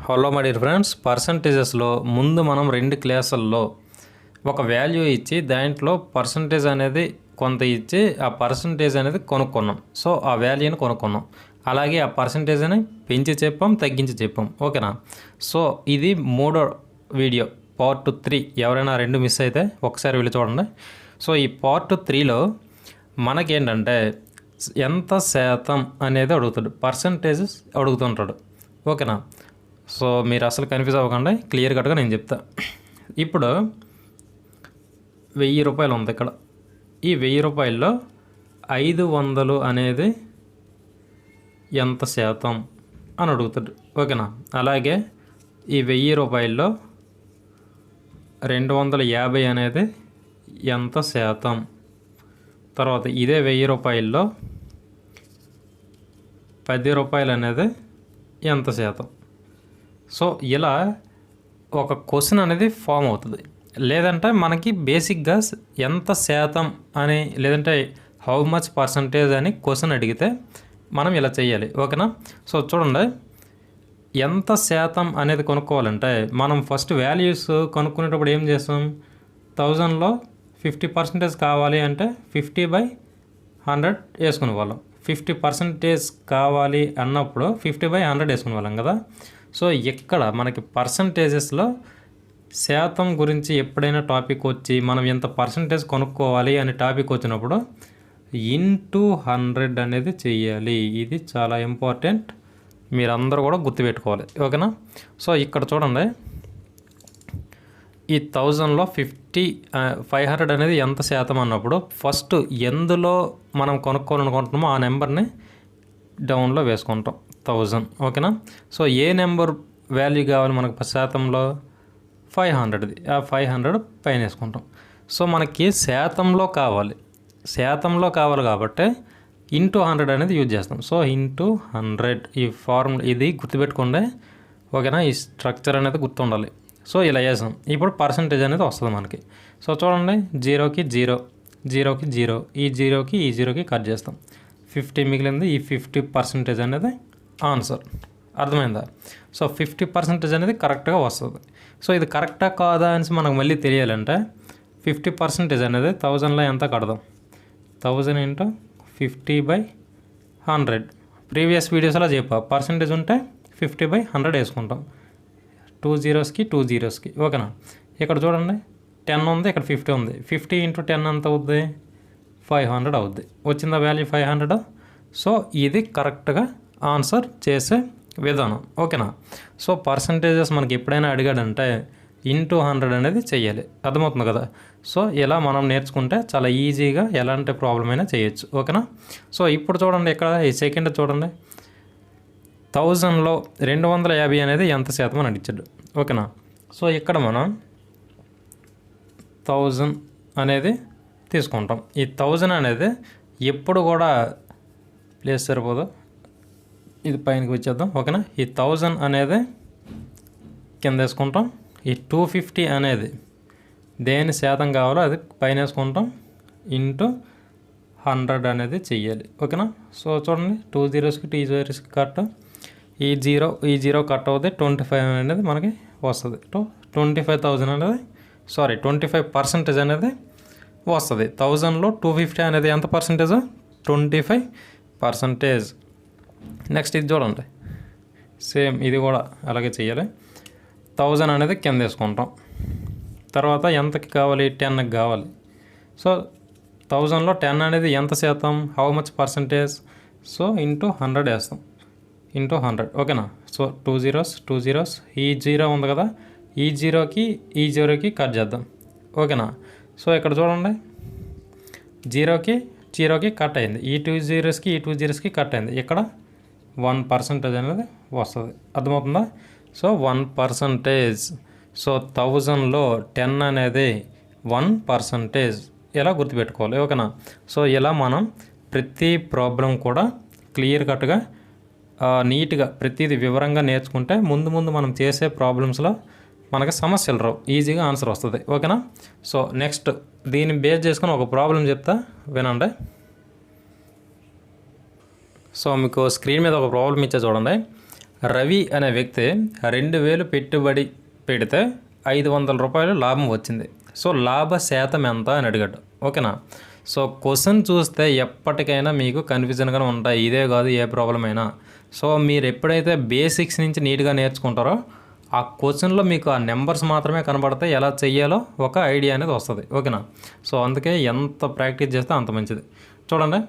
Hello my dear friends, పర్సంటేజెస్లో ముందు మనం 2 క్లాసుల్లో ఒక వాల్యూ ఇచ్చి దాంట్లో పర్సంటేజ్ అనేది కొంత ఇచ్చి ఆ పర్సంటేజ్ అనేది కొనుక్కున్నాం. సో ఆ వాల్యూని కొనుక్కున్నాం. అలాగే ఆ పర్సంటేజ్ని పెంచి చెప్పాం, తగ్గించి చెప్పాం. ఓకేనా? సో ఇది మూడో వీడియో, పార్ట్ 3. ఎవరైనా 2 మిస్ అయితే ఒకసారి వెళ్ళి చూడండి. సో ఈ పార్ట్ 3లో మనకేంటంటే ఎంత శాతం అనేది అడుగుతాడు, పర్సంటేజెస్ అడుగుతుంటాడు. ఓకేనా? సో మీరు అసలు కన్ఫ్యూజ్ అవ్వకండి, క్లియర్ కట్గా నేను చెప్తా. ఇప్పుడు 1000 రూపాయలు ఉంది ఇక్కడ. ఈ 1000 రూపాయల్లో 500 అనేది ఎంత శాతం అని అడుగుతాడు. ఓకేనా? అలాగే ఈ 1000 రూపాయల్లో 250 అనేది ఎంత శాతం. తర్వాత ఇదే 1000 రూపాయల్లో 10 రూపాయలు అనేది ఎంత శాతం. సో ఇలా ఒక క్వశ్చన్ అనేది ఫామ్ అవుతుంది. లేదంటే మనకి బేసిక్గా ఎంత శాతం అని, లేదంటే హౌ మచ్ పర్సంటేజ్ అని క్వశ్చన్ అడిగితే మనం ఇలా చేయాలి. ఓకేనా? సో చూడండి, ఎంత శాతం అనేది కొనుక్కోవాలంటే మనం ఫస్ట్ వాల్యూస్ కొనుక్కునేటప్పుడు ఏం చేస్తాం, 1000లో 50% కావాలి అంటే 50/100 వేసుకునే వాళ్ళం. 50% కావాలి అన్నప్పుడు 50/100 వేసుకునే వాళ్ళం కదా. సో ఇక్కడ మనకి పర్సంటేజెస్లో శాతం గురించి ఎప్పుడైనా టాపిక్ వచ్చి మనం ఎంత పర్సంటేజ్ కొనుక్కోవాలి అనే టాపిక్ వచ్చినప్పుడు ఇంటూ 100 అనేది చెయ్యాలి. ఇది చాలా ఇంపార్టెంట్, మీరందరూ కూడా గుర్తుపెట్టుకోవాలి. ఓకేనా? సో ఇక్కడ చూడండి, ఈ 1000లో 500 అనేది ఎంత శాతం అన్నప్పుడు ఫస్ట్ ఎందులో మనం కొనుక్కోవాలనుకుంటున్నామో ఆ నెంబర్ని డౌన్లో వేసుకుంటాం, 1000. ఓకేనా? సో ఏ నెంబర్ వాల్యూ కావాలి మనకు శాతంలో, 500ది. ఆ 500 పైన వేసుకుంటాం. సో మనకి శాతంలో కావాలి కాబట్టి ఇంటూ 100 అనేది యూజ్ చేస్తాం. సో ఇంటూ 100 ఈ ఫార్ములా, ఇది గుర్తుపెట్టుకోండి. ఓకేనా? ఈ స్ట్రక్చర్ అనేది గుర్తుండాలి. సో ఇలా చేసాం. ఇప్పుడు పర్సంటేజ్ అనేది వస్తుంది మనకి. సో చూడండి, 0కి 0, 0కి 0, ఈ 0కి ఈ 0కి కట్ చేస్తాం. 50 మిగిలింది. ఈ 50% అనేది ఆన్సర్. అర్థమైందా? సో 50% అనేది కరెక్ట్గా వస్తుంది. సో ఇది కరెక్టా కాదా అని మనకు మళ్ళీ తెలియాలంటే 50% అనేది 1000లో ఎంత కడదాం, 1000 × 50/100. ప్రీవియస్ వీడియోస్లో చెప్పా, పర్సంటేజ్ ఉంటే 50/100 వేసుకుంటాం. 2 zeros-కి 2 zeros-కి. ఓకేనా? ఇక్కడ చూడండి, 10 ఉంది, ఇక్కడ 50 ఉంది. 50 × 10 ఎంత అవుద్ది, 500 అవుద్ది. వచ్చిందా వాల్యూ 500. సో ఇది కరెక్ట్గా ఆన్సర్ చేసే విధానం. ఓకేనా? సో పర్సంటేజెస్ మనకి ఎప్పుడైనా అడిగాడంటే ఇంటూ 100 అనేది చెయ్యాలి. అర్థమవుతుంది కదా. సో ఇలా మనం నేర్చుకుంటే చాలా ఈజీగా ఎలాంటి ప్రాబ్లం అయినా చేయొచ్చు. ఓకేనా? సో ఇప్పుడు చూడండి, ఇక్కడ ఈ సెకండ్ చూడండి, 1000లో 250 అనేది ఎంత శాతం అని అడిగాడు. ఓకేనా? సో ఇక్కడ మనం 1000 అనేది తీసుకుంటాం. ఈ 1000 అనేది ఎప్పుడు కూడా ప్లేస్ సరిపోదు, ఇది పైనకి వచ్చేద్దాం. ఓకేనా? ఈ 1000 అనేది కింద వేసుకుంటాం. ఈ 250 అనేది దేని శాతం కావాలో అది పైన వేసుకుంటాం. ఇంటూ 100 అనేది చెయ్యాలి. ఓకేనా? సో చూడండి, 2 zeros-కి 2 zeros-కి కట్, ఈ 0 కట్ అవుతుంది. 25 అనేది మనకి వస్తుంది. 25,000 అనేది 25% అనేది వస్తుంది. 1000లో 250 అనేది ఎంత పర్సంటేజ్, 25%. నెక్స్ట్ ఇది చూడండి, సేమ్ ఇది కూడా అలాగే చేయాలి. 1000 అనేది కింద వేసుకుంటాం. తర్వాత ఎంతకి కావాలి, 10కి కావాలి. సో 1000లో 10 అనేది ఎంత శాతం, how much percentage. So into 100 వేస్తాం, ఇంటూ 100. ఓకేనా? సో 2 zeros, ఈ 0 ఉంది కదా, ఈ 0కి ఈ 0కి కట్ చేద్దాం. ఓకేనా? సో ఇక్కడ చూడండి, 0కి కట్ అయింది. ఈ 2 zeros-కి ఈ 2 zeros-కి కట్ అయింది. ఇక్కడ 1% అనేది వస్తుంది. అర్థమవుతుందా? సో 1%. సో 1000లో 10 అనేది 1%. ఇలా గుర్తుపెట్టుకోవాలి. ఓకేనా? సో ఇలా మనం ప్రతి ప్రాబ్లం కూడా క్లియర్ కట్గా నీట్గా ప్రతిదీ వివరంగా నేర్చుకుంటే ముందు మనం చేసే ప్రాబ్లమ్స్లో మనకి సమస్యలు రావు, ఈజీగా ఆన్సర్ వస్తుంది. ఓకేనా? సో నెక్స్ట్ దీన్ని బేస్ చేసుకొని ఒక ప్రాబ్లం చెప్తా, వినండి. సో మీకు స్క్రీన్ మీద ఒక ప్రాబ్లం ఇచ్చా చూడండి. రవి అనే వ్యక్తి 2000 పెట్టుబడి పెడితే 500 రూపాయలు లాభం వచ్చింది. సో లాభ శాతం ఎంత అని అడిగాడు. ఓకేనా. సో క్వశ్చన్ చూస్తే ఎప్పటికైనా మీకు కన్ఫ్యూజన్గానే ఉంటాయి, ఇదే కాదు ఏ ప్రాబ్లం అయినా. సో మీరు ఎప్పుడైతే బేసిక్స్ నుంచి నీట్గా నేర్చుకుంటారో ఆ క్వశ్చన్లో మీకు ఆ నెంబర్స్ మాత్రమే కనబడతాయి, ఎలా చెయ్యాలో ఒక ఐడియా అనేది వస్తుంది. ఓకేనా. సో అందుకే ఎంత ప్రాక్టీస్ చేస్తే అంత మంచిది. చూడండి,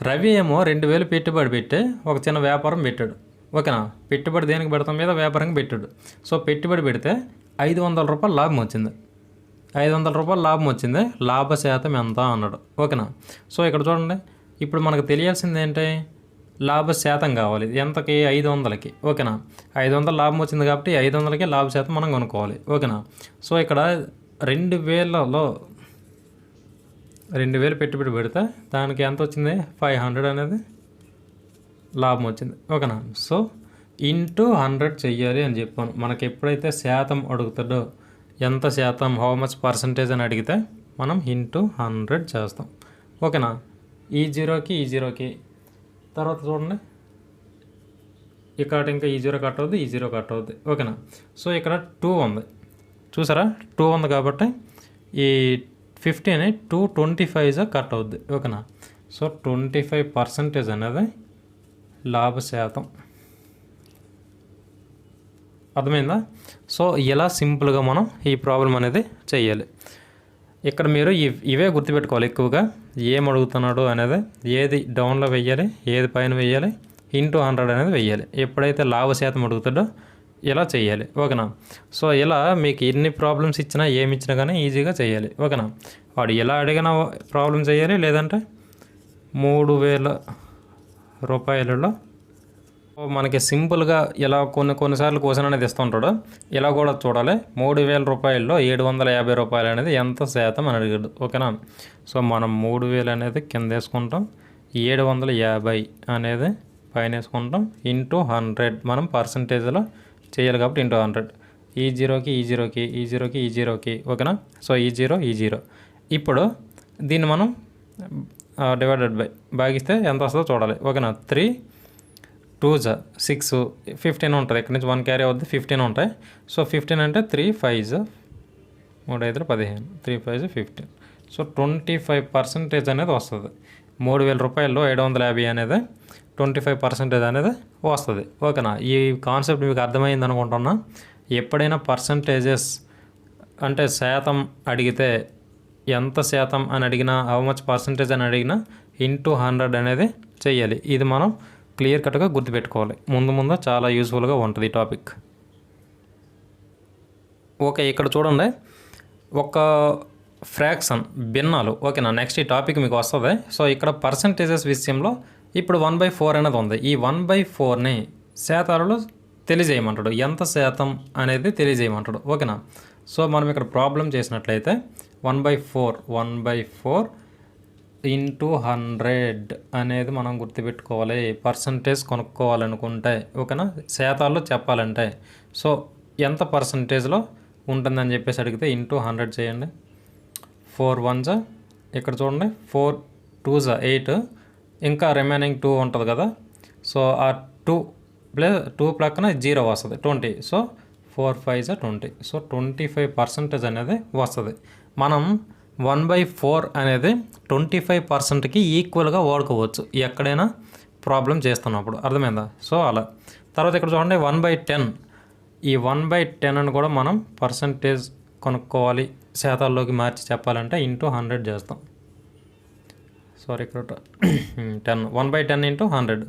రవి ఏమో 2000 పెట్టుబడి పెట్టి ఒక చిన్న వ్యాపారం పెట్టాడు. ఓకేనా. పెట్టుబడి దేనికి పెడతాం మీద వ్యాపారంగా పెట్టాడు. సో పెట్టుబడి పెడితే 500 రూపాయలు లాభం వచ్చింది. 500 రూపాయలు లాభం వచ్చింది, లాభ శాతం ఎంత అన్నాడు. ఓకేనా. సో ఇక్కడ చూడండి, ఇప్పుడు మనకు తెలియాల్సింది ఏంటి, లాభ శాతం కావాలి. ఎంతకి? 500కి. ఓకేనా. 500 లాభం వచ్చింది కాబట్టి 500కి లాభ శాతం మనం కొనుక్కోవాలి. ఓకేనా. సో ఇక్కడ 2000లో 2000 పెట్టుబడి పెడితే దానికి ఎంత వచ్చింది? 500 అనేది లాభం వచ్చింది. ఓకేనా. సో ఇంటూ 100 చెయ్యాలి అని చెప్పాను. మనకి ఎప్పుడైతే శాతం అడుగుతాడో, ఎంత శాతం, హౌ మచ్ పర్సంటేజ్ అని అడిగితే మనం ఇంటూ 100 చేస్తాం. ఓకేనా. ఈ జీరోకి తర్వాత చూడండి, ఇక్కడ ఇంకా ఈ జీరో కట్ అవుద్ది, ఈ జీరో కట్ అవుద్ది. ఓకేనా. సో ఇక్కడ 2 ఉంది, చూసారా? 2 ఉంది కాబట్టి ఈ 50ని 225 కట్ అవుద్ది. ఓకేనా. సో 25% అనేది లాభ శాతం. అర్థమైందా? సో ఇలా సింపుల్గా మనం ఈ ప్రాబ్లం అనేది చేయాలి. ఇక్కడ మీరు ఇవే గుర్తుపెట్టుకోవాలి ఎక్కువగా. ఏం అడుగుతున్నాడు అనేది, ఏది డౌన్లో వెయ్యాలి, ఏది పైన వెయ్యాలి, ఇంటూ 100 అనేది వెయ్యాలి. ఎప్పుడైతే లాభ శాతం అడుగుతాడో ఇలా చేయాలి. ఓకేనా. సో ఇలా మీకు ఎన్ని ప్రాబ్లమ్స్ ఇచ్చినా ఏమి ఇచ్చినా కానీ ఈజీగా చేయాలి. ఓకేనా. వాడు ఎలా అడిగినా ప్రాబ్లం చేయాలి, లేదంటే 3000 రూపాయలలో మనకి సింపుల్గా ఇలా కొన్నిసార్లు క్వశ్చన్ అనేది ఇస్తుంటాడు, ఇలా కూడా చూడాలి. 3000 రూపాయల్లో 750 రూపాయలు అనేది ఎంత శాతం అని అడిగాడు. ఓకేనా. సో మనం 3000 అనేది కింద వేసుకుంటాం, 750 అనేది పైన వేసుకుంటాం, ఇంటూ 100 మనం పర్సంటేజ్లో చేయాలి కాబట్టి ఇంటూ 100. ఈ జీరోకి. ఓకేనా. సో ఈ జీరో. ఇప్పుడు దీన్ని మనం డివైడెడ్ బై భాగిస్తే ఎంత వస్తుందో చూడాలి. ఓకేనా. 3 2 6 15 ఉంటుంది. ఇక్కడ నుంచి 1 క్యారీ అవుద్ది, 15 ఉంటాయి. సో 15 అంటే 3 5 3 5 15, 3 5 15. సో 25% అనేది వస్తుంది. 3000 రూపాయల్లో 750 అనేది 25% అనేది వస్తుంది. ఓకేనా. ఈ కాన్సెప్ట్ మీకు అర్థమైంది అనుకుంటున్నా. ఎప్పుడైనా పర్సంటేజెస్ అంటే శాతం అడిగితే, ఎంత శాతం అని అడిగినా, హౌ మచ్ పర్సంటేజ్ అని అడిగినా ఇంటూ 100 అనేది చెయ్యాలి. ఇది మనం క్లియర్ కట్గా గుర్తుపెట్టుకోవాలి. ముందు చాలా యూస్ఫుల్గా ఉంటుంది ఈ టాపిక్. ఓకే, ఇక్కడ చూడండి, ఒక ఫ్రాక్షన్ భిన్నాలు. ఓకేనా. నెక్స్ట్ ఈ టాపిక్ మీకు వస్తుంది. సో ఇక్కడ పర్సంటేజెస్ విషయంలో ఇప్పుడు 1/4 అనేది ఉంది. ఈ 1/4ని శాతాలలో తెలియజేయమంటాడు. ఎంత శాతం అనేది తెలియజేయమంటాడు. ఓకేనా. సో మనం ఇక్కడ ప్రాబ్లం చేసినట్లయితే 1/4 ఇంటూ 100 అనేది మనం గుర్తుపెట్టుకోవాలి. పర్సంటేజ్ కొనుక్కోవాలనుకుంటే, ఓకేనా, శాతాల్లో చెప్పాలంటే. సో ఎంత పర్సంటేజ్లో ఉంటుందని చెప్పేసి అడిగితే ఇంటూ 100 చేయండి. 4 1 ఇక్కడ చూడండి, 4 2 8, ఇంకా రిమైనింగ్ 2 ఉంటుంది కదా. సో ఆ 2 ప్రక్కన 0 వస్తుంది, 20. సో 4 5 20. సో 25% అనేది వస్తుంది. మనం 1/4 అనేది 25%కి ఈక్వల్గా వాడుకోవచ్చు ఎక్కడైనా ప్రాబ్లం చేస్తున్నప్పుడు. అర్థమైందా? సో అలా. తర్వాత ఇక్కడ చూడండి 1/10. ఈ 1/10 అని కూడా మనం పర్సంటేజ్ కొనుక్కోవాలి, శాతాల్లోకి మార్చి చెప్పాలంటే ఇంటూ 100 చేస్తాం. సారీ, ఇక్కడ 10. 1/10 ఇంటూ 100.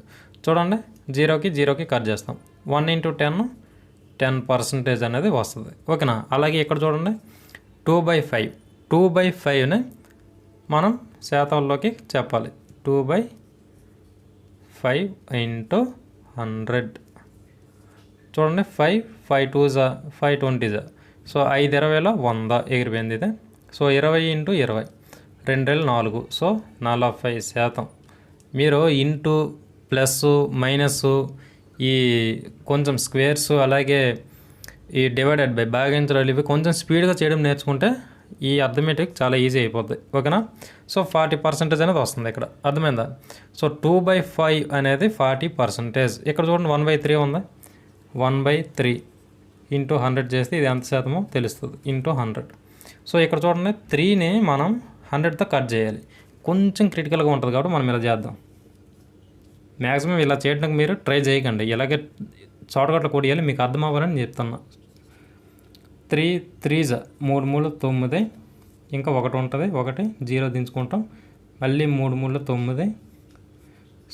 చూడండి, జీరోకి కట్ చేస్తాం. 1 ఇంటూ 10 10% అనేది వస్తుంది. ఓకేనా. అలాగే ఇక్కడ చూడండి 2/5. 2/5ని మనం శాతాల్లోకి చెప్పాలి. 2/5 ఇంటూ 100. చూడండి, 5 2 5 20. సో 5 20లో 100 ఎగిరిపోయింది ఇది. So 20 into 20, 2 4. సో 40%. మీరు ఇంటూ ప్లస్ మైనస్, ఈ కొంచెం స్క్వేర్స్, అలాగే ఈ డివైడెడ్ బై, భాగించడాలు, ఇవి కొంచెం స్పీడ్గా చేయడం నేర్చుకుంటే ఈ అర్థమెటిక్ చాలా ఈజీ అయిపోద్ది. ఓకేనా. సో 40% అనేది వస్తుంది ఇక్కడ. అర్థమైందా? సో 2/5 అనేది 40%. ఇక్కడ చూడండి 1/3 ఉంది. 1/3 ఇంటూ 100 చేస్తే ఇది ఎంత శాతమో తెలుస్తుంది, ఇంటూ 100. సో ఇక్కడ చూడండి 3ని మనం 100తో కట్ చేయాలి. కొంచెం క్రిటికల్గా ఉంటుంది కాబట్టి మనం ఇలా చేద్దాం. మ్యాక్సిమం ఇలా చేయడానికి మీరు ట్రై చేయకండి, ఇలాగే షార్ట్కట్లో కొడియాలి, మీకు అర్థం అవ్వాలని చెప్తున్నా. 3 3 3 3 9, ఇంకా 1 ఉంటుంది, 1 0 దించుకుంటాం, మళ్ళీ 3 3 9.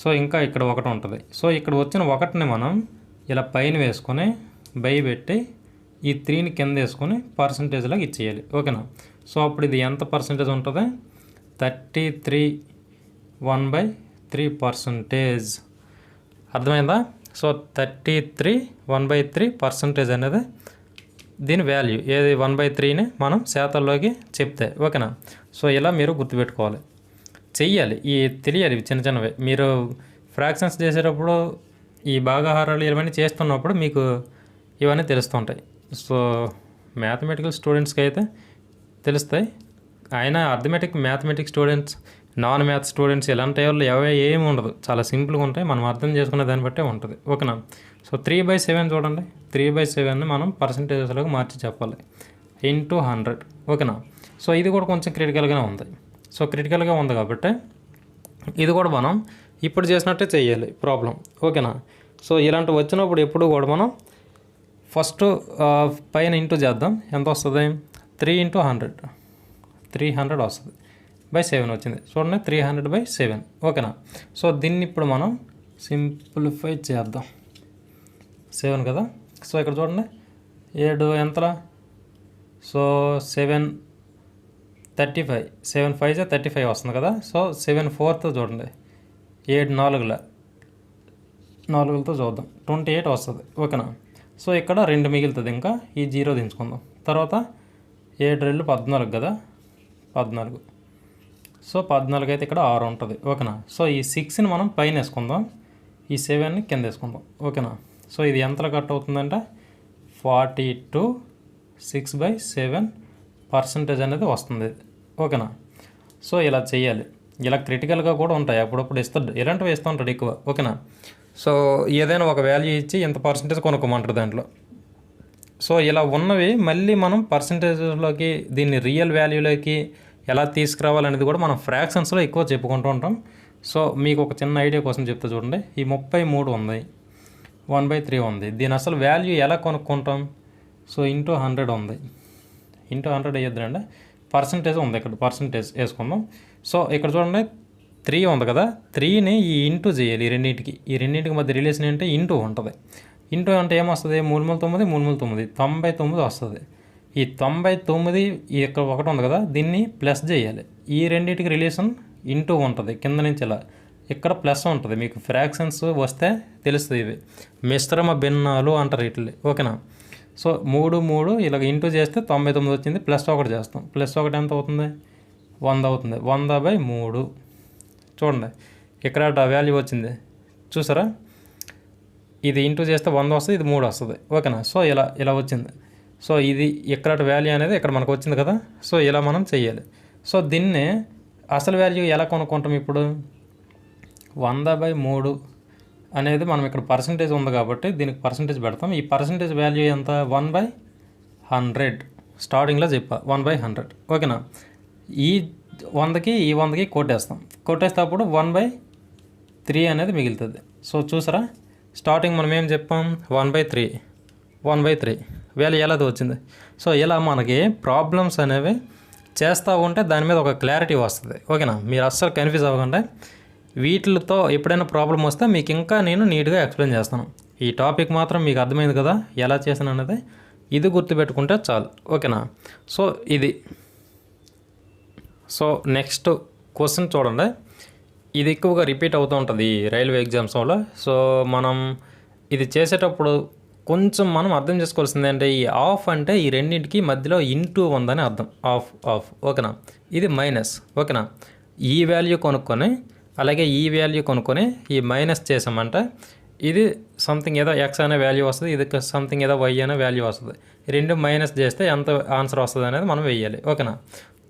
సో ఇంకా ఇక్కడ 1 ఉంటుంది. సో ఇక్కడ వచ్చిన 1ని మనం ఇలా పైన వేసుకొని బై పెట్టి ఈ 3ని కింద వేసుకొని పర్సంటేజ్లాగా ఇచ్చేయాలి. ఓకేనా? సో అప్పుడు ఇది ఎంత పర్సంటేజ్ ఉంటుంది? 33 1/3%. అర్థమైందా? సో 33 1/3% అనేది దీని వాల్యూ. ఏది 1/3ని మనం శాతాల్లోకి చెప్తే. ఓకేనా? సో ఇలా మీరు గుర్తుపెట్టుకోవాలి, చెయ్యాలి, తెలియాలి చిన్న చిన్నవి. మీరు ఫ్రాక్షన్స్ చేసేటప్పుడు ఈ భాగాహారాలు ఇవన్నీ చేస్తున్నప్పుడు మీకు ఇవన్నీ తెలుస్తుంటాయి. సో మ్యాథమెటికల్ స్టూడెంట్స్కి అయితే తెలుస్తాయి. అయినా mathematics students, non maths students ఇలాంటి వాళ్ళు ఏమి ఉండదు, చాలా సింపుల్గా ఉంటాయి. మనం అర్థం చేసుకునే దాన్ని బట్టే ఉంటుంది. ఓకేనా? సో 3/7 చూడండి, 3/7ని మనం పర్సంటేజెస్లోకి మార్చి చెప్పాలి, ఇంటూ 100. ఓకేనా? సో ఇది కూడా కొంచెం క్రిటికల్గానే ఉంది. సో క్రిటికల్గా ఉంది కాబట్టి ఇది కూడా మనం ఇప్పుడు చేసినట్టే చేయాలి ప్రాబ్లం. ఓకేనా? సో ఇలాంటివి వచ్చినప్పుడు ఎప్పుడు కూడా మనం ఫస్ట్ పైన ఇంటూ చేద్దాం. ఎంత వస్తుంది? 3 × 100, 300 వస్తుంది. బై 7 వచ్చింది చూడండి, 300/7. ఓకేనా? సో దీన్ని ఇప్పుడు మనం సింప్లిఫై చేద్దాం. 7 కదా. సో ఇక్కడ చూడండి 7 ఎంతలా? సో 7 35, 7 5 35 వస్తుంది కదా. సో 7 4 చూడండి, 7 4లతో చూద్దాం, 28 వస్తుంది. ఓకేనా? సో ఇక్కడ 2 మిగులుతుంది, ఇంకా ఈ 0 దించుకుందాం. తర్వాత 7 2 14 కదా, 14. సో 14 అయితే ఇక్కడ 6 ఉంటుంది. ఓకేనా? సో ఈ 6ని మనం పైన వేసుకుందాం, ఈ 7ని కింద వేసుకుందాం. ఓకేనా? సో ఇది ఎంతలో కట్ అవుతుందంటే 42 6/7% అనేది వస్తుంది. ఓకేనా? సో ఇలా చేయాలి. ఇలా క్రిటికల్గా కూడా ఉంటాయి, అప్పుడప్పుడు ఇస్తాడు, ఇలాంటివి ఇస్తూ ఉంటాడు ఎక్కువ. ఓకేనా? సో ఏదైనా ఒక వాల్యూ ఇచ్చి ఎంత పర్సంటేజ్ కొనుక్కోమంటారు దాంట్లో. సో ఇలా ఉన్నవి మళ్ళీ మనం పర్సంటేజ్లోకి, దీన్ని రియల్ వాల్యూలోకి ఎలా తీసుకురావాలనేది కూడా మనం ఫ్రాక్షన్స్లో ఎక్కువ చెప్పుకుంటూ ఉంటాం. సో మీకు ఒక చిన్న ఐడియా కోసం చెప్తా చూడండి. ఈ 33 ఉంది, 1/3 ఉంది, దీని అసలు వాల్యూ ఎలా కొనుక్కుంటాం? సో ఇంటూ 100 ఉంది, ఇంటూ 100 వేయొద్దండి, పర్సంటేజ్ ఉంది, ఇక్కడ పర్సంటేజ్ వేసుకుందాం. సో ఇక్కడ చూడండి 3 ఉంది కదా, 3ని ఈ ఇంటూ చేయాలి. ఈ రెండింటికి మధ్య రిలేషన్ ఏంటంటే ఇంటూ ఉంటుంది. ఇంటూ అంటే ఏమొస్తుంది? 3 3 9 3 3 9 99 వస్తుంది. ఈ 99 ఇక్కడ 1 ఉంది కదా, దీన్ని ప్లస్ చేయాలి. ఈ రెండింటికి రిలేషన్ ఇంటూ ఉంటుంది, కింద నుంచి ఇలా ఇక్కడ ప్లస్ ఉంటుంది. మీకు ఫ్రాక్షన్స్ వస్తే తెలుస్తుంది, ఇవి మిశ్రమ భిన్నాలు అంటారు వీటిని. ఓకేనా? సో 3 3 ఇలాగ ఇంటూ చేస్తే 99 వచ్చింది, ప్లస్ 1 చేస్తాం. ప్లస్ 1 ఎంత అవుతుంది? 100 అవుతుంది. 100/3 చూడండి, ఇక్కడ వాల్యూ వచ్చింది చూసారా? ఇది ఇంటూ చేస్తే 100 వస్తుంది, ఇది 3 వస్తుంది. ఓకేనా? సో ఇలా వచ్చింది. సో ఇది ఇక్కడ వాల్యూ అనేది ఇక్కడ మనకు వచ్చింది కదా. సో ఇలా మనం చెయ్యాలి. సో దీన్ని అసలు వాల్యూ ఎలా కొనుక్కుంటాం? ఇప్పుడు 100/3 అనేది మనం ఇక్కడ పర్సంటేజ్ ఉంది కాబట్టి దీనికి పర్సంటేజ్ పెడతాం. ఈ పర్సంటేజ్ వాల్యూ ఎంత? 1/100. స్టార్టింగ్లో చెప్పా 1/100. ఓకేనా? ఈ 100కి ఈ 100కి కొట్టేస్తే అప్పుడు 1/3 అనేది మిగులుతుంది. సో చూసారా, స్టార్టింగ్ మనం ఏం చెప్పాం? 1/3 వాల్యూ ఎలాది వచ్చింది. సో ఇలా మనకి ప్రాబ్లమ్స్ అనేవి చేస్తూ ఉంటే దాని మీద ఒక క్లారిటీ వస్తుంది. ఓకేనా? మీరు అస్సలు కన్ఫ్యూజ్ అవ్వకుండా వీటితో ఎప్పుడైనా ప్రాబ్లం వస్తే మీకు ఇంకా నేను నీట్గా ఎక్స్ప్లెయిన్ చేస్తాను. ఈ టాపిక్ మాత్రం మీకు అర్థమైంది కదా ఎలా చేశాను అనేది, ఇది గుర్తుపెట్టుకుంటే చాలు. ఓకేనా? సో ఇది. సో నెక్స్ట్ క్వశ్చన్ చూడండి, ఇది ఎక్కువగా రిపీట్ అవుతూ ఉంటుంది రైల్వే ఎగ్జామ్స్ వల్ల. సో మనం ఇది చేసేటప్పుడు కొంచెం మనం అర్థం చేసుకోవాల్సింది అంటే, ఈ ఆఫ్ అంటే ఈ రెండింటికి మధ్యలో ఇంటూ ఉందని అర్థం. ఆఫ్. ఓకేనా? ఇది మైనస్. ఓకేనా? ఈ వాల్యూ కొనుక్కొని అలాగే ఈ వాల్యూ కొనుక్కొని ఈ మైనస్ చేసామంటే ఇది సంథింగ్ ఏదో ఎక్స్ అనే వాల్యూ వస్తుంది, ఇది సంథింగ్ ఏదో వై అనే వాల్యూ వస్తుంది. రెండు మైనస్ చేస్తే ఎంత ఆన్సర్ వస్తుంది అనేది మనం వేయాలి. ఓకేనా?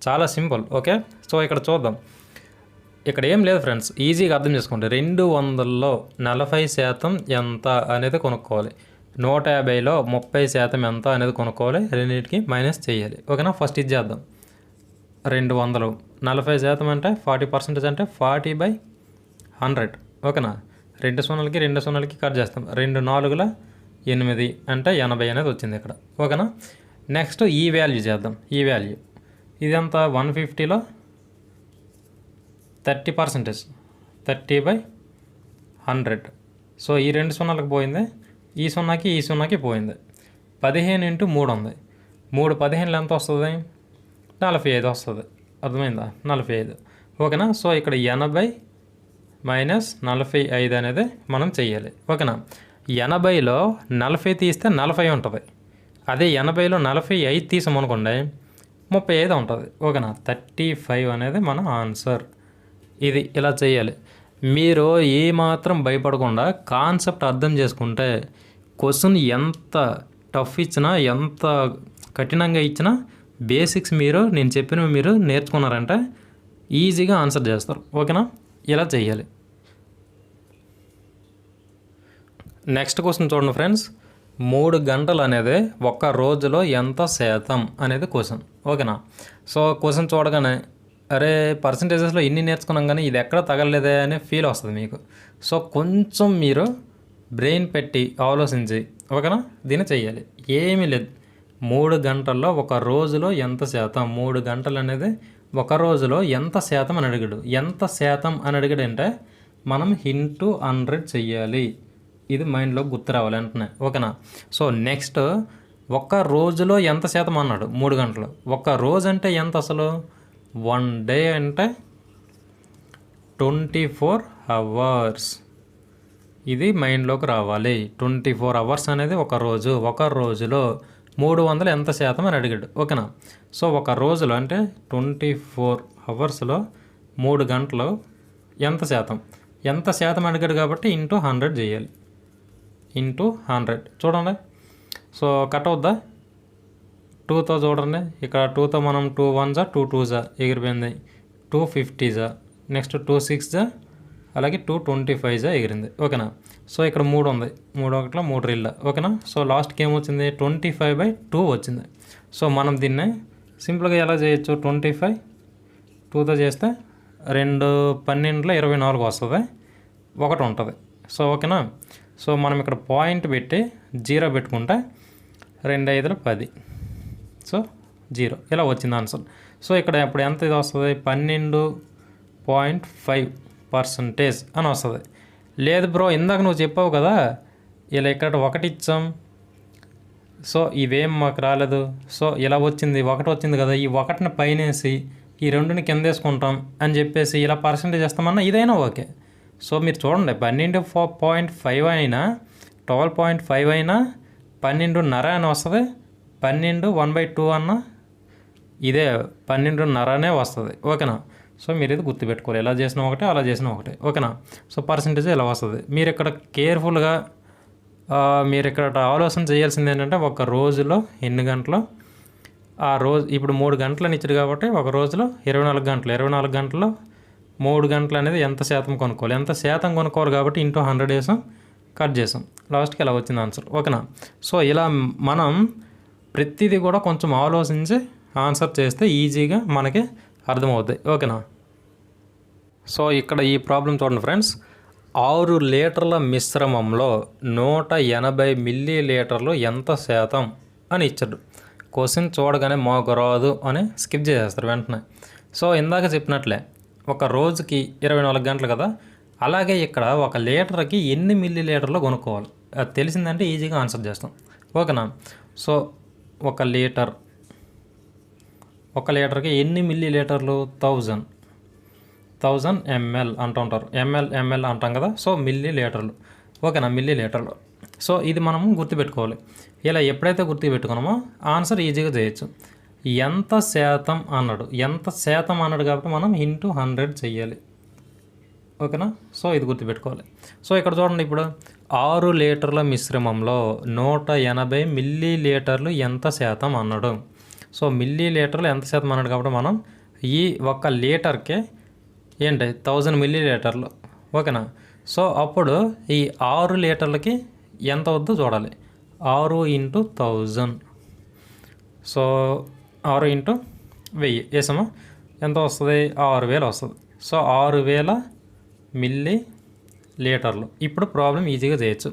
చాలా సింపుల్. ఓకే, సో ఇక్కడ చూద్దాం. ఇక్కడ ఏం లేదు ఫ్రెండ్స్, ఈజీగా అర్థం చేసుకోండి. 200లో 40% ఎంత అనేది కొనుక్కోవాలి. 150లో 30% ఎంత అనేది కొనుక్కోవాలి, రెండింటికి మైనస్ చేయాలి. ఓకేనా, ఫస్ట్ ఇది చేద్దాం. 200 40% అంటే 40% అంటే 40/100. ఓకేనా, 2 సున్నాలకి 2 సున్నాలకి కట్ చేస్తాం. 2 4ల 8 అంటే 80 అనేది వచ్చింది ఇక్కడ. ఓకేనా, నెక్స్ట్ ఈ వాల్యూ చేద్దాం. ఈ వాల్యూ ఇదంతా 150లో 30%, 30/100. సో ఈ 2 సున్నాలకు పోయింది, ఈ సున్నాకి పోయింది. 15 × 3 ఉంది. 3 15లు ఎంత వస్తుంది? 45 వస్తుంది. అర్థమైందా? 45. ఓకేనా, సో ఇక్కడ 80 మైనస్ 45 అనేది మనం చెయ్యాలి. ఓకేనా, 80లో 40 తీస్తే 40 ఉంటుంది. అదే 80లో 45 తీసామనుకోండి 35 ఉంటుంది. ఓకేనా, 35 అనేది మన ఆన్సర్. ఇది ఇలా చేయాలి. మీరు ఏమాత్రం భయపడకుండా కాన్సెప్ట్ అర్థం చేసుకుంటే క్వశ్చన్ ఎంత టఫ్ ఇచ్చినా, ఎంత కఠినంగా ఇచ్చినా బేసిక్స్ నేను చెప్పినవి మీరు నేర్చుకున్నారంటే ఈజీగా ఆన్సర్ చేస్తారు. ఓకేనా, ఇలా చేయాలి. నెక్స్ట్ క్వశ్చన్ చూడండి ఫ్రెండ్స్. 3 గంటలు అనేది ఒక్క రోజులో ఎంత శాతం అనేది క్వశ్చన్. ఓకేనా, సో క్వశ్చన్ చూడగానే అరే పర్సంటేజెస్లో ఇన్ని నేర్చుకున్నాం కానీ ఇది ఎక్కడ తగలలేదే అనే ఫీల్ వస్తుంది మీకు. సో కొంచెం మీరు బ్రెయిన్ పెట్టి ఆలోచించి ఓకేనా దీన్ని చెయ్యాలి. ఏమీ లేదు, 3 గంటల్లో ఒక రోజులో ఎంత శాతం, 3 గంటలు అనేది ఒక రోజులో ఎంత శాతం అని అడిగాడు. ఎంత శాతం అని అడిగాడు అంటే మనం ఇంటూ 100 చెయ్యాలి. ఇది మైండ్లో గుర్తు రావాలి వెంటనే. ఓకేనా, సో నెక్స్ట్ ఒక్క రోజులో ఎంత శాతం అన్నాడు. 3 గంటలు. ఒక్క రోజు అంటే ఎంత అసలు? 1 డే అంటే 24 అవర్స్. ఇది మైండ్లోకి రావాలి. 24 అవర్స్ అనేది ఒక రోజు. ఒక రోజులో 300 ఎంత శాతం అని అడిగాడు. ఓకేనా, సో ఒక రోజులో అంటే 24 అవర్స్లో 3 గంటలు ఎంత శాతం, ఎంత శాతం అడిగాడు కాబట్టి ఇంటూ 100 చేయాలి. ఇంటూ 100 చూడండి. సో కట్ అవుద్దా? 2తో చూడండి. ఇక్కడ 2తో మనం 2 1s 2 2s ఎగిరిపోయింది. 2 50s, నెక్స్ట్ 2 6s, అలాగే 2 25s ఎగిరింది. ఓకేనా, సో ఇక్కడ 3 ఉంది. 3 1 3 2. ఓకేనా, సో లాస్ట్కి ఏమొచ్చింది? 25/2 వచ్చింది. సో మనం దీన్ని సింపుల్గా ఎలా చేయొచ్చు? 25 2తో చేస్తే 2 12 24 వస్తుంది. 1 ఉంటుంది. సో ఓకేనా, సో మనం ఇక్కడ పాయింట్ పెట్టి 0 పెట్టుకుంటే 2 5 10. సో 0 ఇలా వచ్చింది ఆన్సర్. సో ఇక్కడ ఇప్పుడు ఎంత ఇది వస్తుంది? 12.5% అని వస్తుంది. లేదు బ్రో, ఇందాక నువ్వు చెప్పావు కదా ఇలా ఇక్కడ 1 ఇచ్చాం, సో ఇవేం మాకు రాలేదు, సో ఇలా వచ్చింది 1 వచ్చింది కదా, ఈ 1ని పైనేసి ఈ 2ని కింద వేసుకుంటాం అని చెప్పేసి ఇలా పర్సెంటేజ్ చేస్తామన్నా ఇదైనా ఓకే. సో మీరు చూడండి, 12.5 అయినా 12.5 అయినా 12.5 అని వస్తుంది. 12 అన్న ఇదే 12.5 వస్తుంది. ఓకేనా, సో మీరు ఇది గుర్తుపెట్టుకోవాలి. ఎలా చేసిన ఒకటే, అలా చేసిన ఒకటే. ఓకేనా, సో పర్సెంటేజ్ ఇలా వస్తుంది. మీరు ఇక్కడ కేర్ఫుల్గా మీరు ఇక్కడ ఆలోచన చేయాల్సింది ఏంటంటే ఒక రోజులో ఎన్ని గంటలు, ఆ రోజు ఇప్పుడు 3 గంటలని ఇచ్చారు కాబట్టి ఒక రోజులో 24 గంటలు. 24 గంటల్లో 3 గంటలు అనేది ఎంత శాతం కొనుక్కోవాలి, ఎంత శాతం కొనుక్కోవాలి కాబట్టి ఇంటూ 100 వేసాం, కట్ చేసాం, లాస్ట్కి ఇలా వచ్చింది ఆన్సర్. ఓకేనా, సో ఇలా మనం ప్రతిదీ కూడా కొంచెం ఆలోచించి ఆన్సర్ చేస్తే ఈజీగా మనకి అర్థమవుతాయి. ఓకేనా, సో ఇక్కడ ఈ ప్రాబ్లం చూడండి ఫ్రెండ్స్. 6 లీటర్ల మిశ్రమంలో 180 మిల్లీలీటర్లు ఎంత శాతం అని ఇచ్చాడు. క్వశ్చన్ చూడగానే మాకు రాదు అని స్కిప్ చేసేస్తారు వెంటనే. సో ఇందాక చెప్పినట్లే ఒక రోజుకి 24 గంటలు కదా, అలాగే ఇక్కడ 1 లీటర్కి ఎన్ని మిల్లీలీటర్లు కొనుక్కోవాలి అది తెలిసిందంటే ఈజీగా ఆన్సర్ చేస్తాం. ఓకేనా, సో 1 లీటర్కి ఎన్ని మిల్లీలీటర్లు? 1000 ml అంటుంటారు. ఎంఎల్ అంటాం కదా, సో మిల్లీలీటర్లు. ఓకేనా, మిల్లీలీటర్లు. సో ఇది మనం గుర్తుపెట్టుకోవాలి. ఇలా ఎప్పుడైతే గుర్తుపెట్టుకున్నామో ఆన్సర్ ఈజీగా చేయొచ్చు. ఎంత శాతం అన్నాడు, ఎంత శాతం అన్నాడు కాబట్టి మనం ఇంటూ 100 చెయ్యాలి. ఓకేనా, సో ఇది గుర్తుపెట్టుకోవాలి. సో ఇక్కడ చూడండి, ఇప్పుడు 6 లీటర్ల మిశ్రమంలో 180 మిల్లీలీటర్లు ఎంత శాతం అన్నాడు. సో మిల్లీలీటర్లు ఎంత శాతం అన్నాడు కాబట్టి మనం ఈ 1 లీటర్కే ఏంటి 1000 మిల్లీలీటర్లు. ఓకేనా, సో అప్పుడు ఈ 6 లీటర్లకి ఎంత వద్దో చూడాలి. 6 ఇంటూ 1000. సో 6 ఇంటూ 1000 వేసామా, ఎంత వస్తుంది? 6000 వస్తుంది. సో 6000 మిల్లీ లీటర్లు. ఇప్పుడు ప్రాబ్లం ఈజీగా చేయొచ్చు.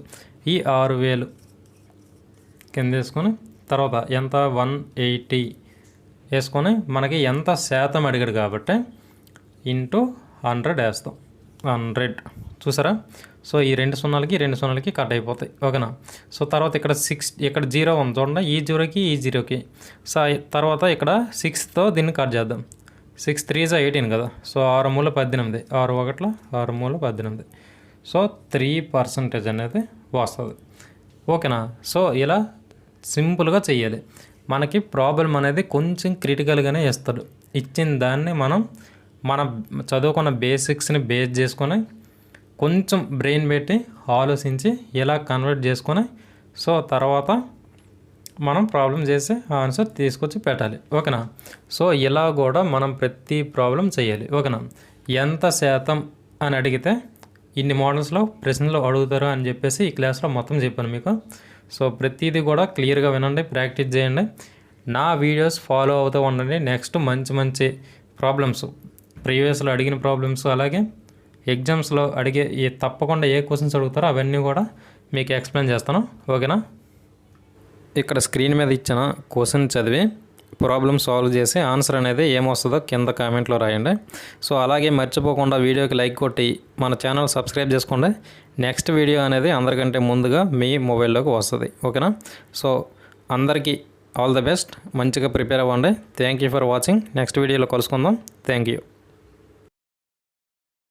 ఈ 6000 కింద వేసుకొని తర్వాత ఎంత 180 వేసుకొని మనకి ఎంత శాతం అడిగాడు కాబట్టి ఇంటూ 100 వేస్తాం. 100 చూసారా? సో ఈ 2 సున్నాలకి 2 సున్నాలకి కట్ అయిపోతాయి. ఓకేనా? సో తర్వాత ఇక్కడ 6 ఇక్కడ 0 ఉంది చూడండి, ఈ 0కి ఈ 0కి. సో తర్వాత ఇక్కడ 6తో దీన్ని కట్ చేద్దాం. 6 3 18 కదా. సో 6 మూల 18, 6 1 6 మూల 18. సో 3% అనేది వస్తుంది. ఓకేనా? సో ఇలా సింపుల్గా చెయ్యాలి. మనకి ప్రాబ్లం అనేది కొంచెం క్రిటికల్గానే ఇస్తాడు. ఇచ్చిన దాన్ని మనం చదువుకున్న బేసిక్స్ని బేస్ చేసుకొని కొంచెం బ్రెయిన్ పెట్టి ఆలోచించి ఇలా కన్వర్ట్ చేసుకొని సో తర్వాత మనం ప్రాబ్లం చేసి ఆన్సర్ తీసుకొచ్చి పెట్టాలి. ఓకేనా? సో ఇలా కూడా మనం ప్రతి ప్రాబ్లం చేయాలి. ఓకేనా? ఎంత శాతం అని అడిగితే ఇన్ని మోడల్స్లో ప్రశ్నలు అడుగుతారు అని చెప్పేసి ఈ క్లాస్లో మొత్తం చెప్పాను మీకు. సో ప్రతిదీ కూడా క్లియర్గా వినండి, ప్రాక్టీస్ చేయండి, నా వీడియోస్ ఫాలో అవుతూ ఉండండి. నెక్స్ట్ మంచి మంచి ప్రాబ్లమ్స్, ప్రీవియస్లో అడిగిన ప్రాబ్లమ్స్, అలాగే ఎగ్జామ్స్లో అడిగే తప్పకుండా ఏ క్వశ్చన్స్ అడుగుతారో అవన్నీ కూడా మీకు ఎక్స్ప్లెయిన్ చేస్తాను. ఓకేనా? ఇక్కడ స్క్రీన్ మీద ఇచ్చిన క్వశ్చన్ చదివి ప్రాబ్లమ్ సాల్వ్ చేసి ఆన్సర్ అనేది ఏమొస్తుందో కింద కామెంట్లో రాయండి. సో అలాగే మర్చిపోకుండా వీడియోకి లైక్ కొట్టి మన ఛానల్ సబ్స్క్రైబ్ చేసుకోండి. నెక్స్ట్ వీడియో అనేది అందరికంటే ముందుగా మీ మొబైల్లోకి వస్తుంది. ఓకేనా? సో అందరికీ ఆల్ ద బెస్ట్, మంచిగా ప్రిపేర్ అవ్వండి. Thank you for watching. Next వీడియోలో కలుసుకుందాం. Thank you.